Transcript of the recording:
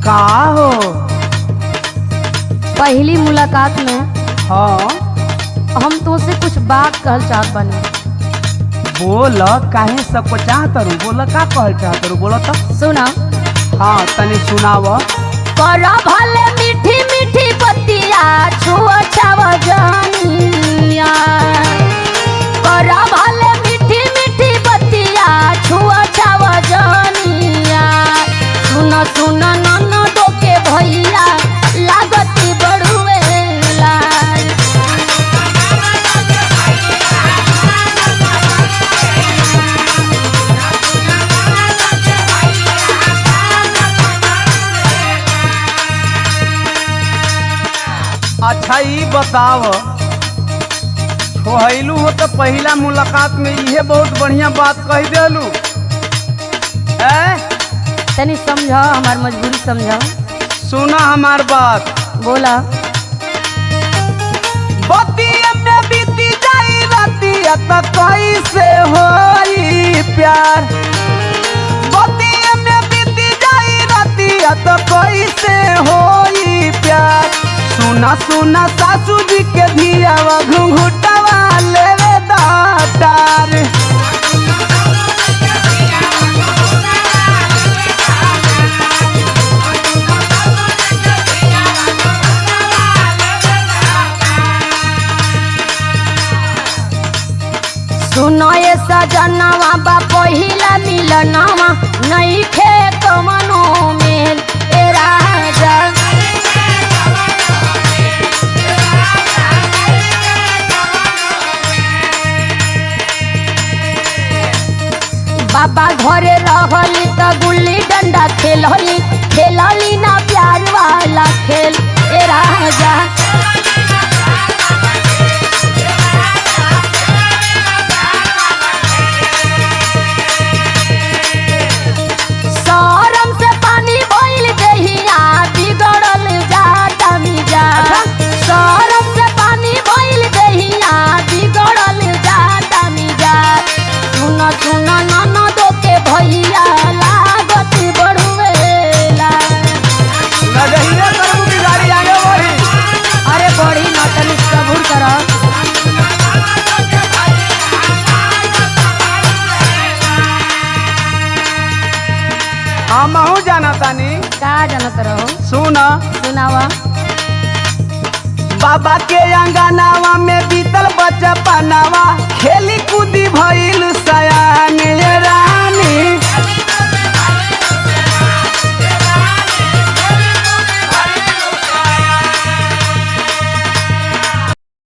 का हो? पहली मुलाकात में हाँ हम तुमसे कुछ बात कहल चाहत बानी। बोल, काहे सबको चाहत रू? बोल, का कहल चाहत रू? बोलो तो। सुना। हाँ तनी सुनाव। करा भले मीठी मीठी बतिया छुआ छावा जानिया। करा भले मीठी मीठी बतिया छुआ छावा जानिया। सुना सुना ननदो के भैया लागती बड़ुए लाल। अच्छा ई बताव, छोहलू हो तो पहला मुलाकात में इहे बहुत बढ़िया बात कह देलू। तनी समझा, हमार मजबूरी समझा। सुना हमार बात। बोला। बतिया में बीती जाई रातिया तो कैसे होई प्यार। बतिया में बीती जाई रातिया तो कैसे होई प्यार। सुना सुना सासू जी के धियावा घुंघुटावा लेवे दातार। सुनो ये सजनवा बा पहिला मिलनवा नहीं खे कमनो में ए राजा। बाबा घरे रहली त गुल्ली डंडा खेलली, खेलली ना प्यार वाला खेल ए राजा। शरम से पानी बोल दहिया बिगड़ल जाता मिजा। शरम से पानी बोल दहिया बिगड़ल जाता मिजा। सुन सुन ननदो के भैया लागत बड़ुएला। लगहिए करबू की गाड़ी आगे बढ़ी। अरे बड़ी न तनी सबूर कर। हमहू जाना तानी। का जानत रहो? सुन, सुनावा। बाबा के अंगनावा में बीतल बचपनावा, खेली कूदी